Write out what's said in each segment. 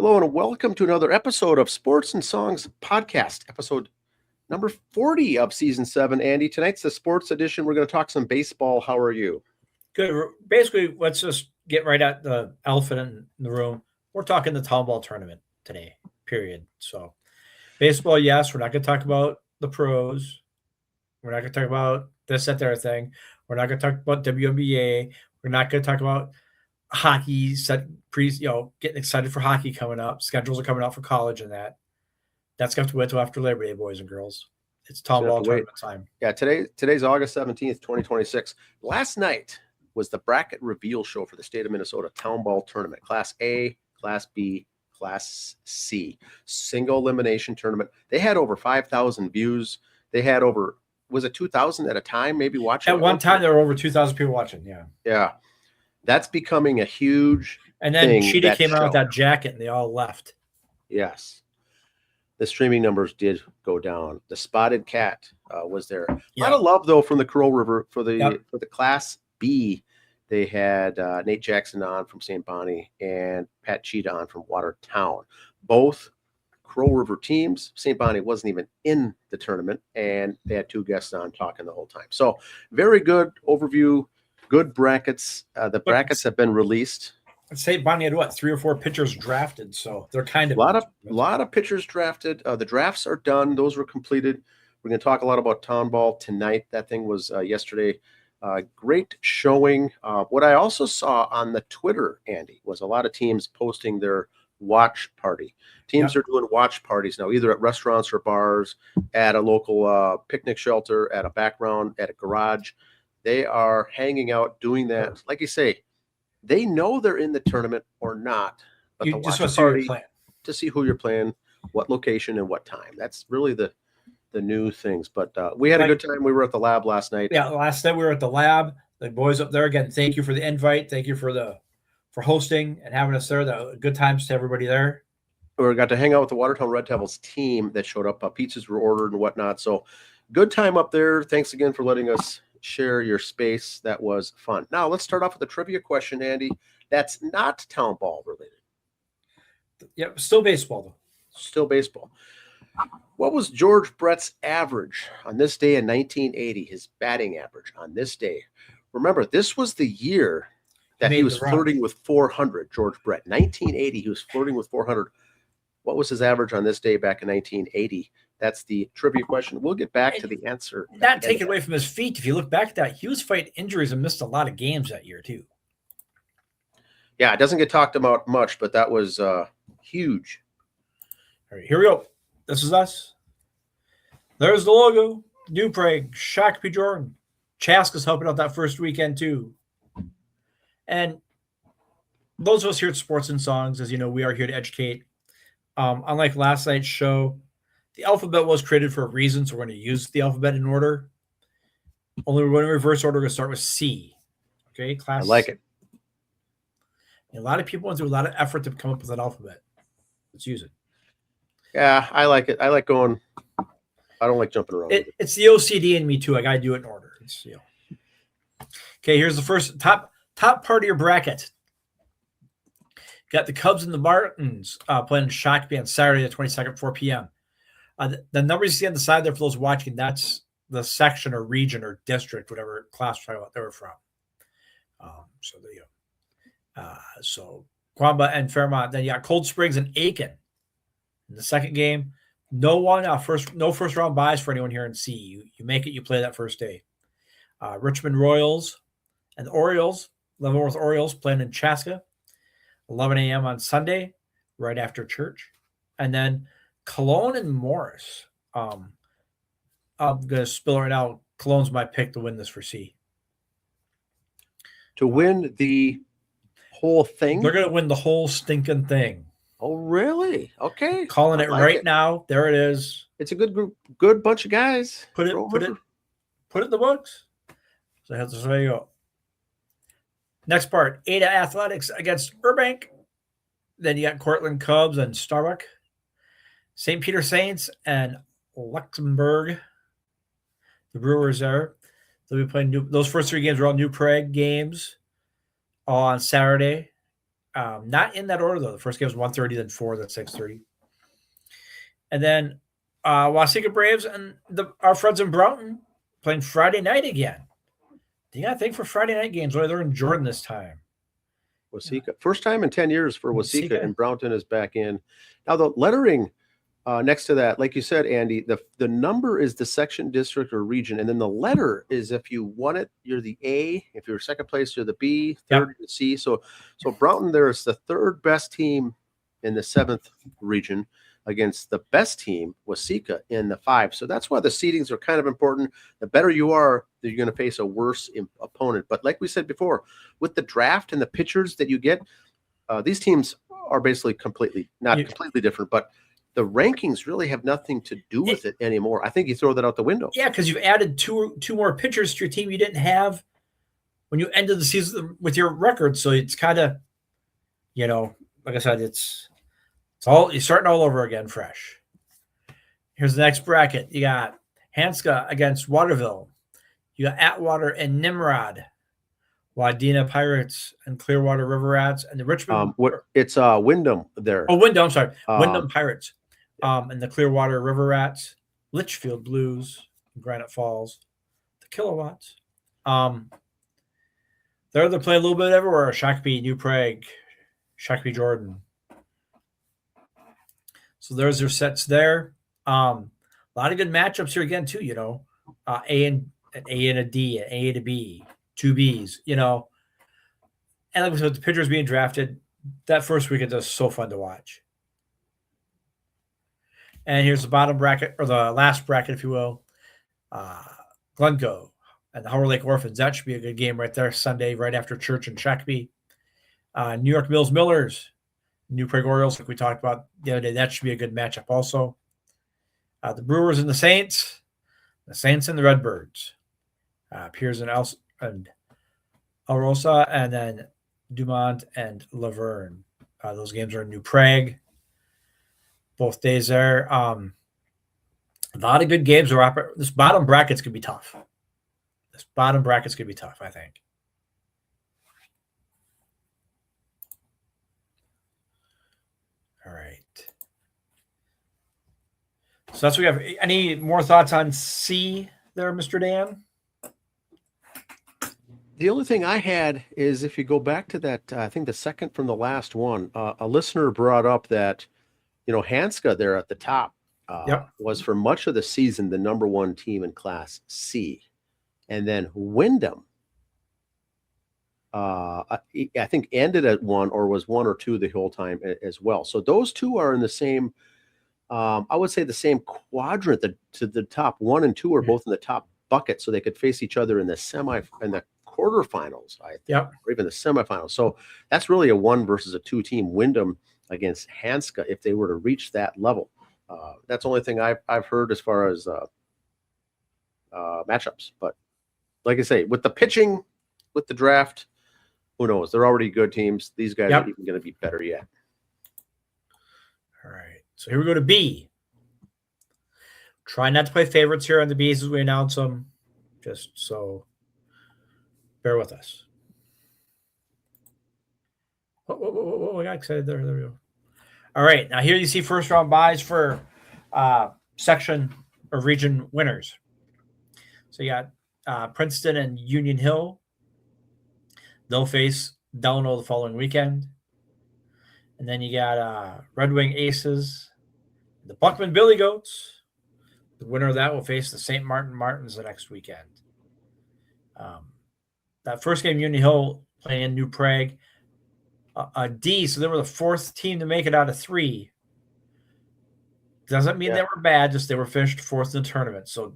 Hello and welcome to another episode of Sports and Songs Podcast, episode number 40 of season 7. Andy, tonight's the sports edition. We're going to talk some baseball. How are you? Good. Basically, let's just get right at the elephant in the room. We're talking the town ball tournament today, period. So, baseball, yes, we're not going to talk about the pros. We're not going to talk about this, that, there thing. We're not going to talk about WNBA. We're not going to talk about hockey, getting excited for hockey coming up. Schedules are coming out for college and that. That's going to have to wait till after Labor Day, boys and girls. It's town ball tournament time. Yeah, today's August 17th, 2026. Last night was the bracket reveal show for the state of Minnesota town ball tournament. Class A, Class B, Class C. Single elimination tournament. They had over 5,000 views. They had over, was it 2,000 at a time maybe watching? At one time, there were over 2,000 people watching, yeah. Yeah. That's becoming a huge And then Cheetah came out with that jacket, and they all left. Yes. The streaming numbers did go down. The Spotted Cat was there. A lot of love, though, from the Crow River for the Class B. They had Nate Jackson on from St. Bonnie and Pat Cheetah on from Watertown. Both Crow River teams. St. Bonnie wasn't even in the tournament, and they had two guests on talking the whole time. So very good overview, good brackets. The brackets have been released. St. Bonnie had 3 or 4 pitchers drafted, so they're kind of a lot of pitchers drafted. The drafts are done; those were completed. We're going to talk a lot about town ball tonight. That thing was yesterday. Great showing. What I also saw on the Twitter, Andy, was a lot of teams posting their watch party. Teams are doing watch parties now, either at restaurants or bars, at a local picnic shelter, at a background, at a garage. They are hanging out, doing that. Like you say, they know they're in the tournament or not, but you the just watch want party to see who you're playing, what location, and what time. That's really the new things. But we had a good time. We were at the lab last night. Yeah, last night we were at the lab. The boys up there again. Thank you for the invite. Thank you for hosting and having us there. Good times to everybody there. We got to hang out with the Watertown Red Devils team that showed up. Pizzas were ordered and whatnot. So good time up there. Thanks again for letting us share your space. That was fun. Now let's start off with a trivia question, Andy. That's not town ball related. Yeah, still baseball though. Still baseball. What was George Brett's average on this day in 1980? His batting average on this day. Remember, this was the year that he was flirting with 400. George Brett, 1980, he was flirting with 400. What was his average on this day back in 1980? That's the trivia question. We'll get back to the answer. Not taken away from his feet. If you look back at that, he was fighting injuries and missed a lot of games that year, too. Yeah, it doesn't get talked about much, but that was huge. All right, here we go. This is us. There's the logo. New Prague, Shakopee Jordan. Chaska's helping out that first weekend, too. And those of us here at Sports and Songs, as you know, we are here to educate. Unlike last night's show, the alphabet was created for a reason, so we're going to use the alphabet in order. Only we're going to reverse order. We're going to start with C. Okay, class. I like it. And a lot of people went through a lot of effort to come up with an alphabet. Let's use it. Yeah, I like it. I like going. I don't like jumping around. It's the OCD in me too. I got to do it in order. Okay, here's the first top part of your bracket. Got the Cubs and the Martins playing in Shakopee on Saturday the 22nd, 4 p.m. The numbers you see on the side there for those watching, that's the section or region or district, whatever class they were from. So there you go. So Quamba and Fairmont. Then you got Cold Springs and Aiken. In the second game, no first round buys for anyone here in C. You make it, you play that first day. Richmond Royals and the Orioles, Leavenworth Orioles playing in Chaska, 11 a.m. on Sunday, right after church. And then Cologne and Morris. I'm going to spill it right now. Cologne's my pick to win this for C. To win the whole thing? They're going to win the whole stinking thing. Oh, really? Okay. Calling it right now. There it is. It's a good group, good bunch of guys. Put it in the books. So there you go. Next part, Ada Athletics against Burbank. Then you got Cortland Cubs and Starbuck. St. Peter Saints and Luxembourg. The Brewers there. They'll be playing those first 3 games are all New Prague games. All on Saturday. Not in that order, though. The first game was 1:30, then 4, then 6:30. And then Waseca Braves and our friends in Broughton playing Friday night again. You got to think for Friday night games, why they're in Jordan this time. Waseca. First time in 10 years for Waseca, Waseca. and Brownton is back in. Now, the lettering next to that, like you said, Andy, the number is the section, district, or region. And then the letter is if you won it, you're the A. If you're second place, you're the B, third, the C. So Brownton there is the third best team in the 7th region against the best team, Waseca, in the 5. So that's why the seedings are kind of important. The better you are, you're going to face a worse opponent. But like we said before, with the draft and the pitchers that you get, these teams are basically completely different, but the rankings really have nothing to do with it anymore. I think you throw that out the window. Yeah, because you've added two more pitchers to your team you didn't have when you ended the season with your record. So it's kind of, like I said, it's all you're starting all over again, fresh. Here's the next bracket. You got Hanska against Waterville. You got Atwater and Nimrod. Wadena Pirates and Clearwater River Rats and the Richmond. It's Wyndham there. Oh, Wyndham. I'm sorry, Wyndham Pirates. And the Clearwater River Rats, Litchfield Blues, Granite Falls, the Kilowatts. They're playing a little bit everywhere. Shakopee, New Prague, Shakopee, Jordan. So there's their sets there. A lot of good matchups here again too. A and a D, an A to B, 2 Bs. And like we said, the pitchers being drafted, that first weekend is so fun to watch. And here's the bottom bracket, or the last bracket, if you will. Glencoe and the Howard Lake Orphans. That should be a good game right there, Sunday, right after church in Shakopee. New York Mills Millers, New Prague Orioles, like we talked about the other day. That should be a good matchup also. The Brewers and the Saints and the Redbirds. Piers and Alrosa, and then Dumont and Laverne. Those games are in New Prague. Both days there. A lot of good games. This bottom bracket's going to be tough. I think. All right. So that's what we have. Any more thoughts on C there, Mr. Dan? The only thing I had is if you go back to that, I think the second from the last one, a listener brought up that, Hanska there at the top was for much of the season the number 1 team in Class C. And then Wyndham, I think, ended at 1 or was 1 or 2 the whole time as well. So those two are in the same, I would say the same quadrant. To the top 1 and 2 are both in the top bucket, so they could face each other in the quarterfinals, I think, or even the semifinals. So that's really a 1 versus a 2 team. Wyndham against Hanska if they were to reach that level. That's the only thing I've heard as far as matchups. But like I say, with the pitching, with the draft, who knows? They're already good teams. These guys are even going to be better yet. All right. So here we go to B. Try not to play favorites here on the Bs as we announce them. Just so bear with us. Whoa, I got excited there. There we go. All right. Now here you see first round buys for section or region winners. So you got Princeton and Union Hill. They'll face Delano the following weekend. And then you got Red Wing Aces, the Buckman Billy Goats. The winner of that will face the St. Martin Martins the next weekend. That first game, Union Hill playing in New Prague. D, so they were the 4th team to make it out of 3. Doesn't mean they were bad, just they were finished 4th in the tournament. So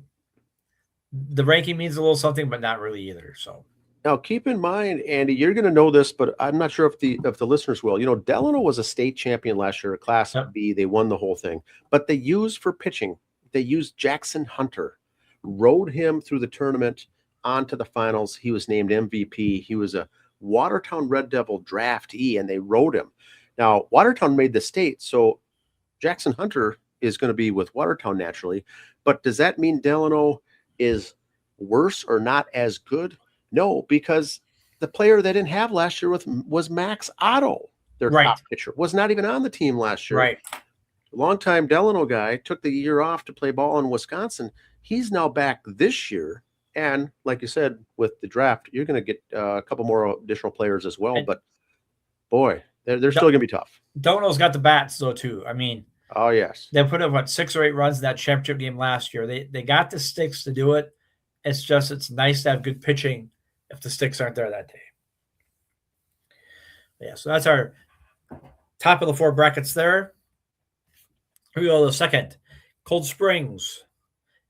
the ranking means a little something, but not really either. So now keep in mind, Andy, you're going to know this, but I'm not sure if the listeners will. Delano was a state champion last year, Class B. They won the whole thing, but they used for pitching. They used Jackson Hunter, rode him through the tournament onto the finals. He was named MVP. He was a Watertown Red Devil draftee, and they rode him. Now, Watertown made the state, so Jackson Hunter is going to be with Watertown naturally. But does that mean Delano is worse or not as good? No, because the player they didn't have last year was Max Otto. their Right. top pitcher, was not even on the team last year. Right. Longtime Delano guy took the year off to play ball in Wisconsin. He's now back this year. And like you said, with the draft, you're going to get a couple more additional players as well. And but boy, they're still going to be tough. Delano's got the bats though too. I mean, oh yes, they put up 6 or 8 runs in that championship game last year. They got the sticks to do it. It's nice to have good pitching if the sticks aren't there that day. Yeah, so that's our top of the 4 brackets there. Here we go to the second. Cold Springs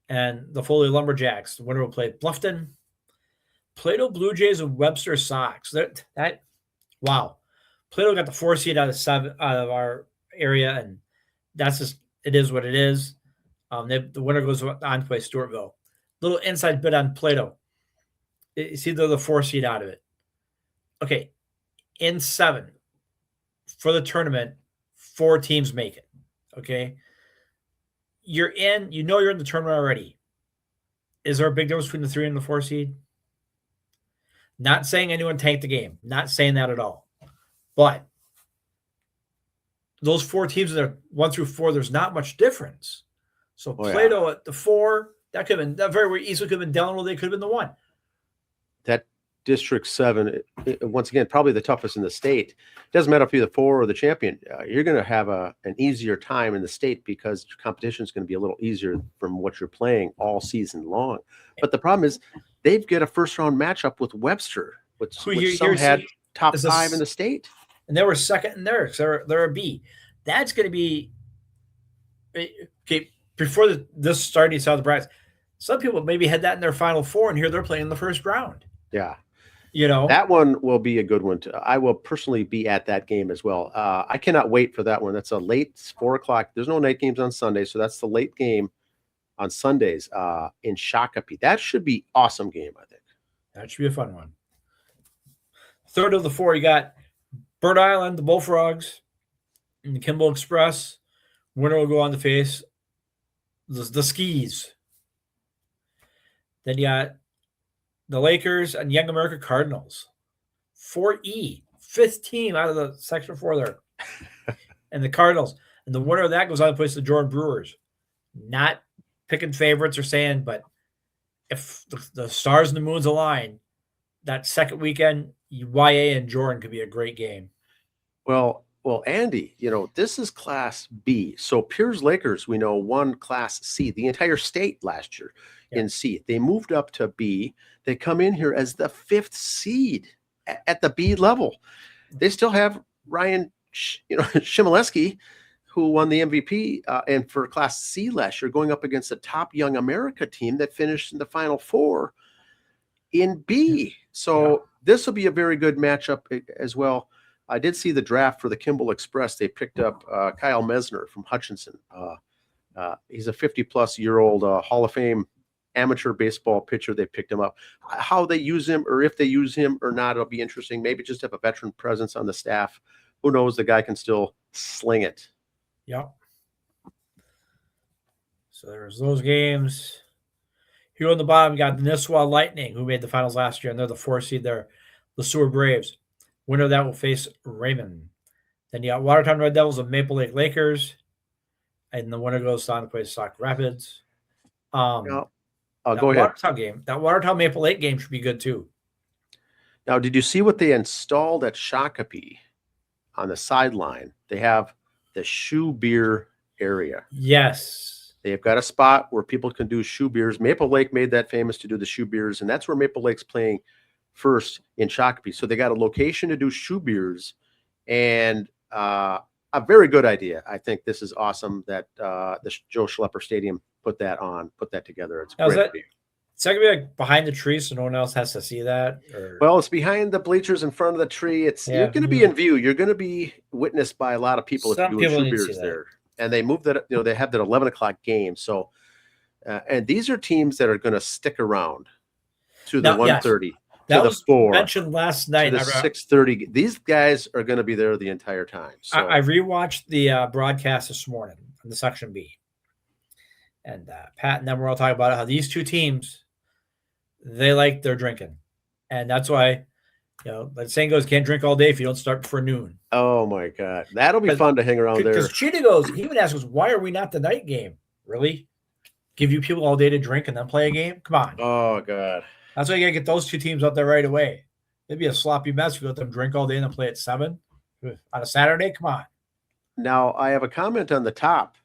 and the Foley Lumberjacks. The winner will play Bluffton, Plato Blue Jays, and Webster Sox. Wow. Plato got the 4 seed out of our area, and that's just, it is what it is. The winner goes on to play Stewartville. Little inside bit on Plato. It's either the 4 seed out of it. Okay, in 7 for the tournament, 4 teams make it. Okay, you're in the tournament already. Is there a big difference between the 3 and the 4 seed? Not saying anyone tanked the game. Not saying that at all. But those 4 teams that are 1 through 4, there's not much difference. So Plato at the 4, that could have been, that very easily could have been Delano. They could have been the 1. That District 7, once again, probably the toughest in the state. It doesn't matter if you're the 4 or the champion. You're going to have an easier time in the state because your competition is going to be a little easier from what you're playing all season long. But the problem is they've got a first-round matchup with Webster, which some had top 5 in the state. And they were second in there because they're a B. That's going to be okay. Before this started, you saw the brackets. Some people maybe had that in their final 4, and here they're playing the first round. Yeah. That one will be a good one. I will personally be at that game as well. I cannot wait for that one. That's a late 4:00. There's no night games on Sunday, so that's the late game on Sundays in Shakopee. That should be awesome game, I think. That should be a fun one. Third of the 4, you got Bird Island, the Bullfrogs, and the Kimball Express. Winner will go on to face the Skis. Then you got the Lakers and Young America Cardinals. 4E, 5th team out of the Section 4 there. And the Cardinals. And the winner of that goes on to place the Jordan Brewers. Not picking favorites or saying, but if the stars and the moons align, that second weekend, YA and Jordan could be a great game. Well, Andy, this is Class B. So Piers Lakers, we know, won Class C, the entire state last year in C. They moved up to B. They come in here as the 5th seed at the B level. They still have Ryan, Shimoleski, who won the MVP and for Class C last year, going up against the top Young America team that finished in the Final 4 in B. So this will be a very good matchup as well. I did see the draft for the Kimball Express. They picked up Kyle Mesner from Hutchinson. He's a 50-plus-year-old Hall of Fame amateur baseball pitcher. They picked him up. How they use him, or if they use him or not, it'll be interesting. Maybe just have a veteran presence on the staff. Who knows? The guy can still sling it. Yep. So there's those games. Here on the bottom, we got the Nisswa Lightning, who made the finals last year, and they're the 4 seed there. The Seward Braves. Winner of that will face Raymond. Then you got Watertown Red Devils and Maple Lake Lakers. And the winner goes on to play Sauk Rapids. Go ahead. That Watertown Maple Lake game should be good too. Now, did you see what they installed at Shakopee on the sideline? They have the shoe beer area. Yes. They've got a spot where people can do shoe beers. Maple Lake made that famous to do the shoe beers, and that's where Maple Lake's playing first in Shakopee. So they got a location to do shoe beers, and a very good idea. I think this is awesome that the Joe Schlepper Stadium put that together. It's great. Is that gonna be like behind the tree so no one else has to see that? Or? Well, it's behind the bleachers in front of the tree. You're going to be in view. You're going to be witnessed by a lot of people if you're doing shoe beers there. And they moved that. They have that 11:00 game. So, and these are teams that are going to stick around to the 1:30. That to was the 4 mentioned last night. To the 6:30. These guys are going to be there the entire time. So I rewatched the broadcast this morning on the Section B, and Pat and them were all talking about how these 2 teams, they like their drinking, and that's why That saying goes, can't drink all day if you don't start before noon. Oh my God, that'll be fun to hang around there. Because Cheetah goes, he would ask us, why are we not the night game? Really? Give you people all day to drink and then play a game? Come on. Oh God. That's why you got to get those two teams out there right away. It'd be a sloppy mess if you let them drink all day and then play at 7 on a Saturday. Come on. Now I have a comment on the top.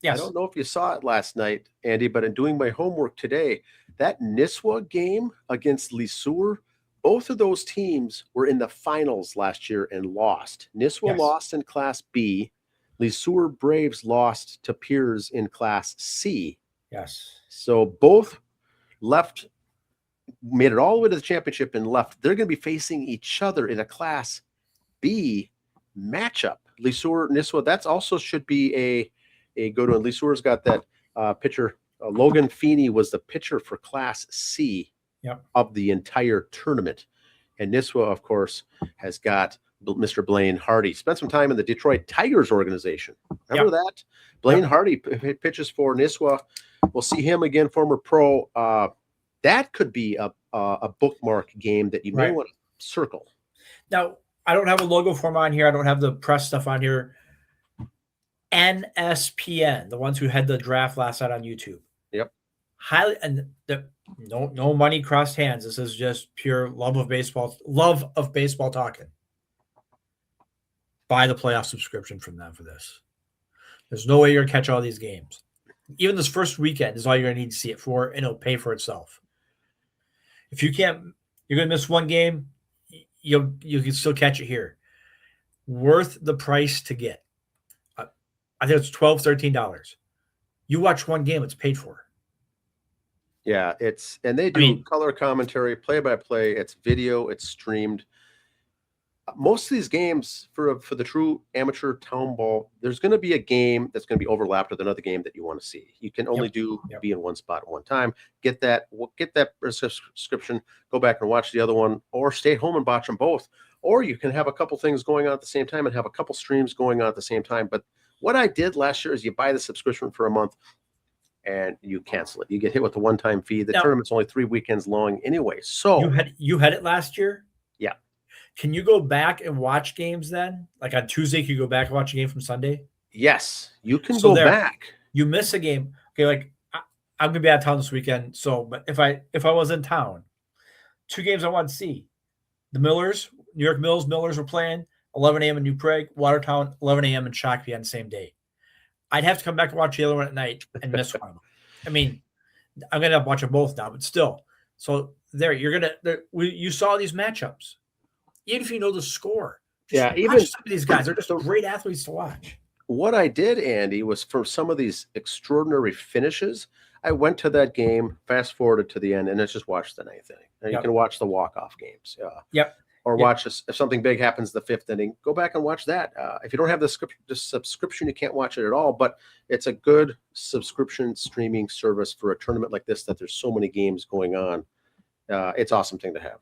Yes. I don't know if you saw it last night, Andy, but in doing my homework today, that Nisswa game against Lesueur, both of those teams were in the finals last year and lost. Nisswa lost in Class B. Lesueur Braves lost to Piers in Class C. Yes. So both made it all the way to the championship and left. They're going to be facing each other in a Class B matchup. Lesueur, Nisswa, that's also should be a good one. Lesueur's got that pitcher. Logan Feeney was the pitcher for Class C of the entire tournament. And Nisswa, of course, has got Mr. Blaine Hardy. Spent some time in the Detroit Tigers organization. Remember that? Blaine Hardy pitches for Nisswa. We'll see him again, former pro. That could be a bookmark game that you may want to circle. Now, I don't have a logo for him on here. I don't have the press stuff on here. NSPN, the ones who had the draft last night on YouTube. Yep. Highly, and no money crossed hands. This is just pure love of baseball talking. Buy the playoff subscription from them for this. There's no way you're gonna catch all these games. Even this first weekend is all you're gonna need to see it for, and it'll pay for itself. If you can't, you're gonna miss one game, you can still catch it here. Worth the price to get. I think it's $12, $13. You watch one game, it's paid for. Yeah, and they do color commentary, play-by-play. It's video, it's streamed. Most of these games for the true amateur town ball, there's going to be a game that's going to be overlapped with another game that you want to see. You can only be in one spot at one time. Get that subscription, go back and watch the other one, or stay home and watch them both. Or you can have a couple things going on at the same time and have a couple streams going on at the same time. But what I did last year is you buy the subscription for a month and you cancel it. You get hit with the one-time fee. The tournament's only 3 weekends long anyway. So you had it last year? Yeah. Can you go back and watch games then? Like on Tuesday, can you go back and watch a game from Sunday? Yes, you can go back. You miss a game. Okay, like I'm gonna be out of town this weekend. So, but if I was in town, 2 games I want to see. The Millers, New York Millers were playing 11 a.m. in New Prague, Watertown, 11 a.m. in Shakopee on the same day. I'd have to come back and watch the other one at night and miss one of them. I mean, I'm gonna watch them both now, but still. So you saw these matchups. Even if you know the score. Even some of these guys, they're just great athletes to watch. What I did, Andy, was for some of these extraordinary finishes, I went to that game, fast forwarded to the end, and just watched the ninth inning. And you can watch the walk-off games. Or watch if something big happens the 5th inning, go back and watch that. If you don't have the subscription, you can't watch it at all. But it's a good subscription streaming service for a tournament like this that there's so many games going on. It's an awesome thing to have.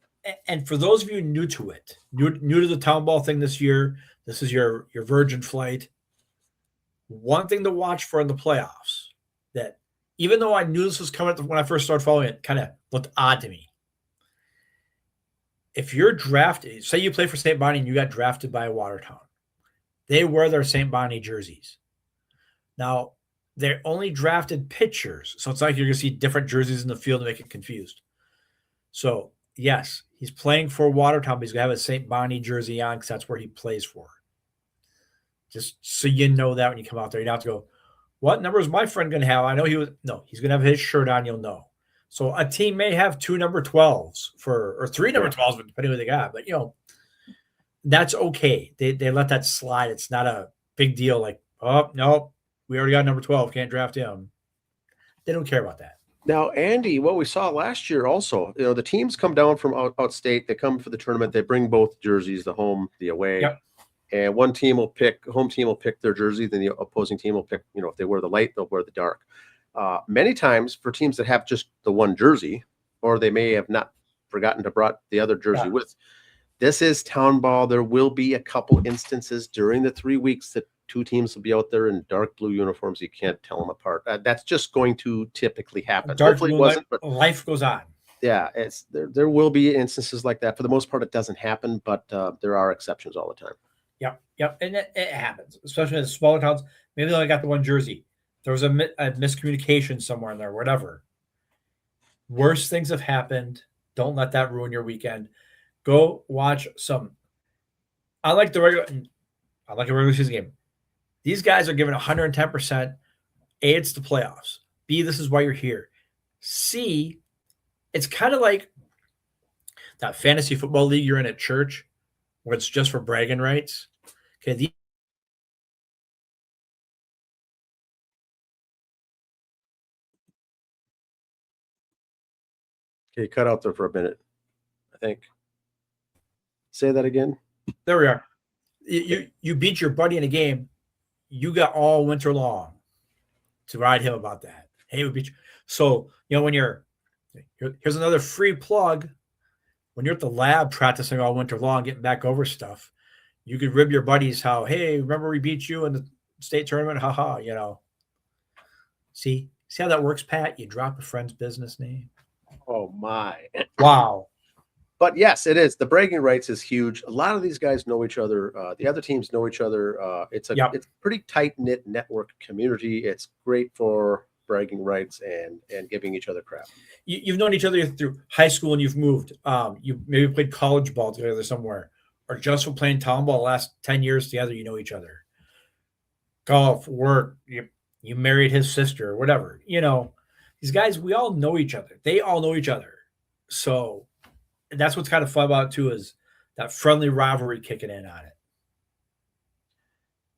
And for those of you new to it, new to the town ball thing this year, this is your virgin flight. One thing to watch for in the playoffs that even though I knew this was coming when I first started following it, kind of looked odd to me. If you're drafted, say you play for St. Bonnie and you got drafted by Watertown, they wear their St. Bonnie jerseys. Now, they're only drafted pitchers, so it's like you're going to see different jerseys in the field to make it confused. So, yes, he's playing for Watertown, but he's going to have a St. Bonnie jersey on because that's where he plays for. Just so you know that when you come out there, you don't have to go, what number is my friend going to have? I know he's going to have his shirt on, you'll know. So a team may have 2 number 12s or 3 number 12s, depending on what they got. But, that's okay. They let that slide. It's not a big deal like, oh, no, we already got number 12. Can't draft him. They don't care about that. Now, Andy, what we saw last year also, the teams come down from outstate. They come for the tournament. They bring both jerseys, the home, the away. Yep. And home team will pick their jersey. Then the opposing team will pick, if they wear the light, they'll wear the dark. Many times for teams that have just the one jersey, or they may have not forgotten to brought the other jersey with. This is town ball. There will be a couple instances during the 3 weeks that 2 teams will be out there in dark blue uniforms. You can't tell them apart. That's just going to typically happen. Dark Hopefully blue, it wasn't, but life goes on. Yeah, it's there will be instances like that. For the most part, it doesn't happen, but there are exceptions all the time. Yep, yep, and it happens, especially in the smaller towns. Maybe they only got the one jersey. There was a miscommunication somewhere in there, whatever. Worse things have happened. Don't let that ruin your weekend. Go watch some. I like the regular. I like a regular season game. These guys are giving 110%. A, it's the playoffs. B, this is why you're here. C, it's kind of like that fantasy football league you're in at church where it's just for bragging rights. Okay, Okay, cut out there for a minute. I think. Say that again. there we are. You beat your buddy in a game. You got all winter long to ride him about that. Hey, we beat you. So when here's another free plug. When you're at the lab practicing all winter long, getting back over stuff, you could rib your buddies how, hey, remember we beat you in the state tournament? Haha, See how that works, Pat? You drop a friend's business name. Oh my. Wow. But yes, it is. The bragging rights is huge. A lot of these guys know each other. The other teams know each other. It's a pretty tight-knit network community. It's great for bragging rights and giving each other crap. You've known each other through high school and you've moved. You maybe played college ball together somewhere, or just from playing town ball the last 10 years together, you know each other. Golf, work, you married his sister, or whatever. These guys, we all know each other. They all know each other. So that's what's kind of fun about it too, is that friendly rivalry kicking in on it.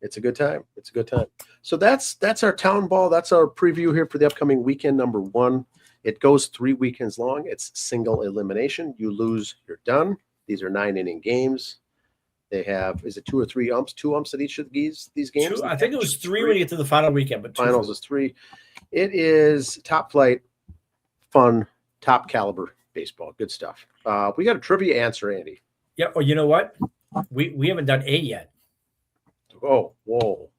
It's a good time. It's a good time. So that's our town ball. That's our preview here for the upcoming weekend number 1. It goes 3 weekends long. It's single elimination. You lose, you're done. These are 9-inning games. They have, is it 2 or 3 umps? 2 umps at each of these games? I think it was 3 when you get to the final weekend, but finals is 3. It is top flight, fun, top caliber baseball. Good stuff. We got a trivia answer, Andy. Yeah. Oh, you know what? We haven't done A yet. Oh, whoa.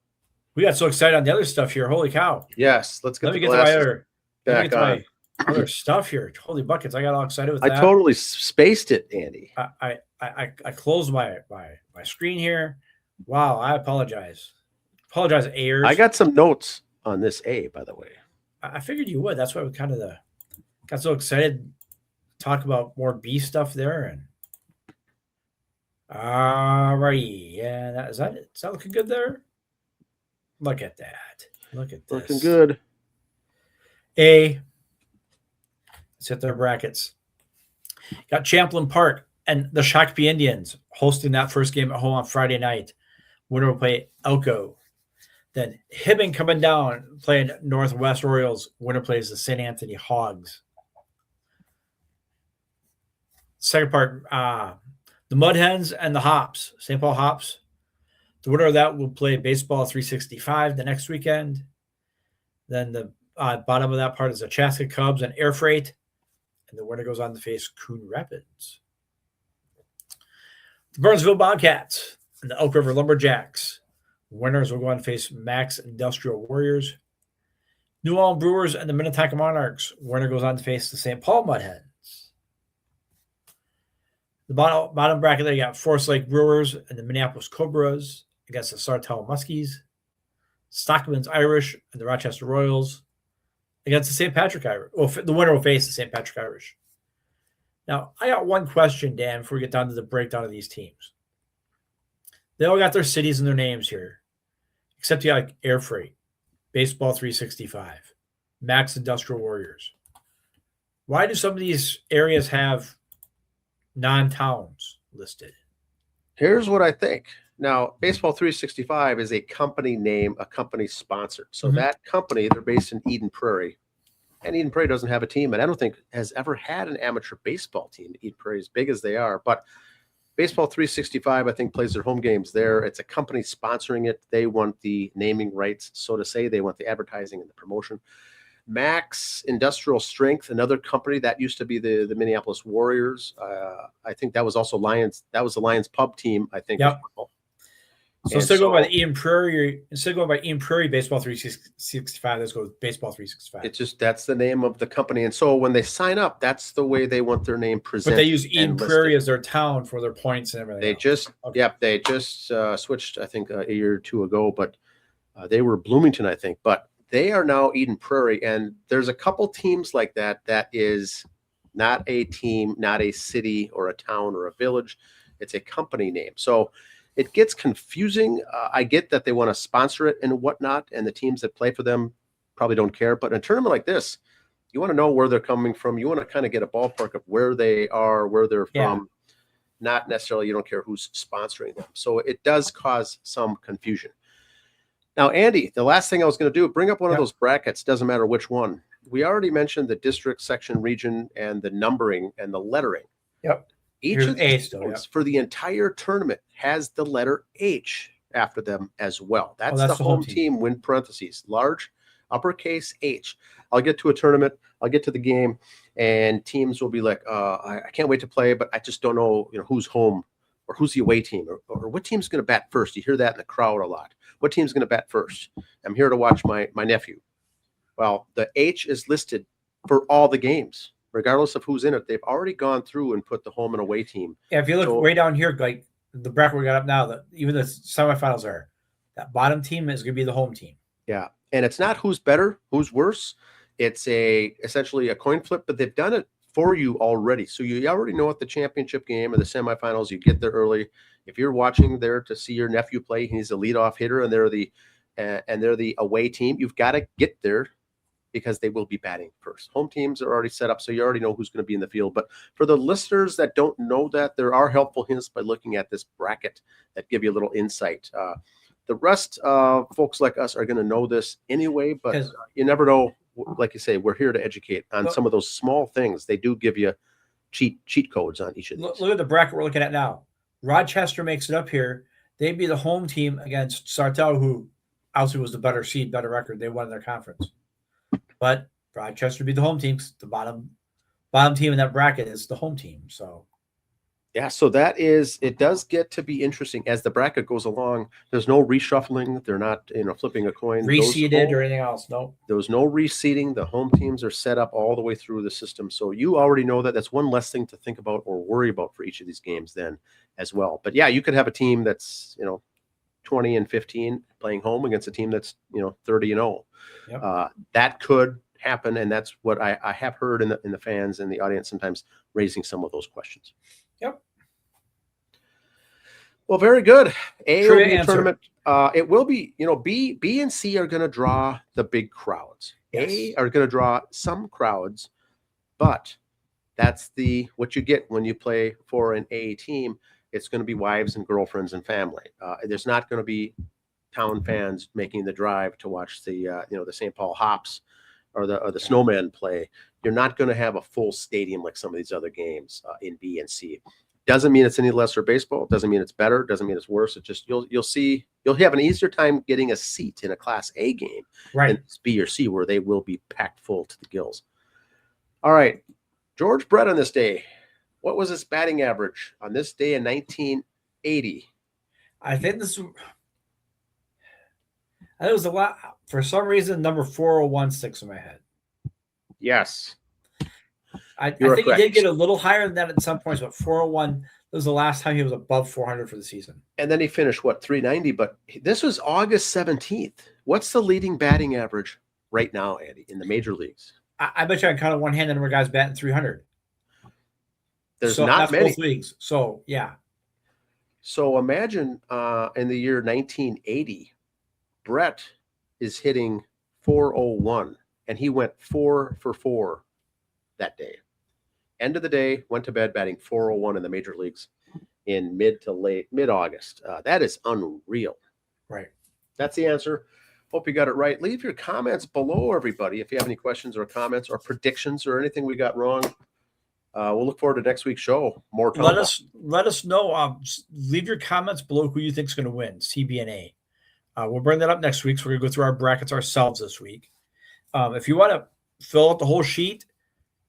We got so excited on the other stuff here. Holy cow. Yes. Let's get Let me the get glasses back on. my other stuff here. Holy buckets. I got all excited with that. I totally spaced it, Andy. I closed my screen here. Wow. I apologize. Apologize, Ayers. I got some notes on this A, by the way. I figured you would. That's why we kind of got so excited to talk about more B stuff there. And all righty. Yeah, is that looking good there? Look at that. Look at this. Looking good. A. Let's hit their brackets. Got Champlain Park and the Shakopee Indians hosting that first game at home on Friday night. Winner will play Elko. Then Hibbing coming down, playing Northwest Orioles. Winner plays the St. Anthony Hogs. Second part, the Mud Hens and the Hops, St. Paul Hops. The winner of that will play Baseball 365 the next weekend. Then the bottom of that part is the Chaska Cubs and Air Freight. And the winner goes on to face Coon Rapids. The Burnsville Bobcats and the Elk River Lumberjacks. Winners will go on to face Max Industrial Warriors. New Ulm Brewers and the Minnetonka Monarchs. Winner goes on to face the St. Paul Mudhens. The bottom bracket, they got Forest Lake Brewers and the Minneapolis Cobras against the Sartell Muskies. Stockman's Irish and the Rochester Royals against the St. Patrick Irish. Well, the winner will face the St. Patrick Irish. Now, I got one question, Dan, before we get down to the breakdown of these teams. They all got their cities and their names here, except you got Air Freight, Baseball 365, Max Industrial Warriors. Why do some of these areas have non-towns listed? Here's what I think. Now, Baseball 365 is a company name, a company sponsored. So that company, they're based in Eden Prairie. And Eden Prairie doesn't have a team, and I don't think has ever had an amateur baseball team. Eden Prairie, as big as they are. But Baseball 365, I think, plays their home games there. It's a company sponsoring it. They want the naming rights, so to say. They want the advertising and the promotion. Max Industrial Strength, another company that used to be the Minneapolis Warriors. I think that was also Lions. That was the Lions pub team, I think. Yep. So And instead of going so by the Ian Prairie, Baseball 365, let's go with Baseball 365. it's just that's the name of the company. And so when they sign up, that's the way they want their name presented. But they use Ian and Prairie listed. as their town for their points and everything. They else. just, Okay. yep, they just switched, I think, a year or two ago, but they were Bloomington, I think. But they are now Eden Prairie. And there's a couple teams like that is not a team, not a city or a town or a village. It's a company name. So it gets confusing. I get that they want to sponsor it and whatnot, and the teams that play for them probably don't care. But in a tournament like this, you want to know where they're coming from. You want to kind of get a ballpark of where they are, where they're from. Not necessarily you don't care who's sponsoring them. So it does cause some confusion. Now, Andy, the last thing I was going to do, bring up one of those brackets. Doesn't matter which one. We already mentioned the district, section, region, and the numbering and the lettering. Yep. Each of these teams for the entire tournament has the letter H after them as well. That's the home team win parentheses, large, uppercase H. I'll get to a tournament, I'll get to the game, and teams will be like, I can't wait to play, but I just don't know, who's home or who's the away team or what team's going to bat first. You hear that in the crowd a lot. What team's going to bat first? I'm here to watch my nephew. Well, the H is listed for all the games, regardless of who's in it. They've already gone through and put the home and away team. Yeah, if you look way down here, like the bracket we got up now, that even the semifinals are, that bottom team is going to be the home team. Yeah, and it's not who's better, who's worse. It's essentially a coin flip, but they've done it for you already. So you already know at the championship game or the semifinals, you get there early. If you're watching there to see your nephew play, he's a leadoff hitter, and they're the away team. You've got to get there because they will be batting first. Home teams are already set up, so you already know who's going to be in the field. But for the listeners that don't know that, there are helpful hints by looking at this bracket that give you a little insight. The rest of folks like us are going to know this anyway, but you never know. Like you say, we're here to educate on some of those small things. They do give you cheat codes on each of these. Look at the bracket we're looking at now. Rochester makes it up here. They'd be the home team against Sartell, who obviously was the better seed, better record. They won their conference. But Rochester would be the home team. The bottom team in that bracket is the home team. So yeah, so it does get to be interesting as the bracket goes along. There's no reshuffling. They're not, flipping a coin. Reseeded or anything else. No. There's no reseeding. The home teams are set up all the way through the system. So you already know that. That's one less thing to think about or worry about for each of these games then as well. But yeah, you could have a team that's, 20 and 15 playing home against a team that's, 30 and 0. Yep. That could happen. And that's what I have heard in the fans and the audience sometimes raising some of those questions. Yep. Well, very good. A will be a answer. tournament. It will be, B and C are going to draw the big crowds. Yes. A are going to draw some crowds, but that's what you get when you play for an A team. It's going to be wives and girlfriends and family. There's not going to be town fans making the drive to watch the St. Paul Hops or the Snowmen play. You're not going to have a full stadium like some of these other games in B and C. Doesn't mean it's any lesser baseball. Doesn't mean it's better. Doesn't mean it's worse. It just you'll have an easier time getting a seat in a Class A game than B or C, where they will be packed full to the gills. All right, George Brett on this day. What was his batting average on this day in 1980? I think it was a lot. For some reason, number 4016 in my head. Yes. I think he did get a little higher than that at some points, but 401 was the last time he was above 400 for the season. And then he finished, 390? But this was August 17th. What's the leading batting average right now, Andy, in the major leagues? I bet you I can count on one hand the number of guys batting 300. There's not many. Both leagues. So, yeah. So imagine in the year 1980, Brett is hitting 401, and he went 4 for 4 that day. End of the day, went to bed batting 401 in the major leagues in mid-August. That is unreal. Right. That's the answer. Hope you got it right. Leave your comments below, everybody, if you have any questions or comments or predictions or anything we got wrong. We'll look forward to next week's show. More time. Let us know. Leave your comments below who you think is going to win, CBNA. We'll bring that up next week. So we're going to go through our brackets ourselves this week. If you want to fill out the whole sheet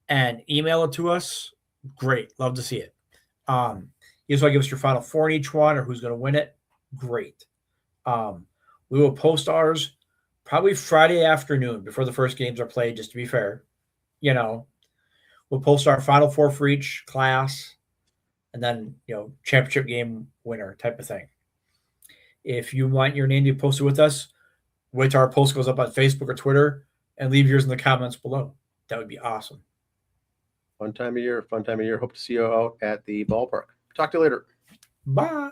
and email it to us, great. Love to see it. You just want to give us your final four in each one or who's going to win it, great. We will post ours probably Friday afternoon before the first games are played, just to be fair. We'll post our Final Four for each class, and then, championship game winner type of thing. If you want your name to be posted with us, wait till our post goes up on Facebook or Twitter and leave yours in the comments below. That would be awesome. Fun time of year. Hope to see you out at the ballpark. Talk to you later. Bye.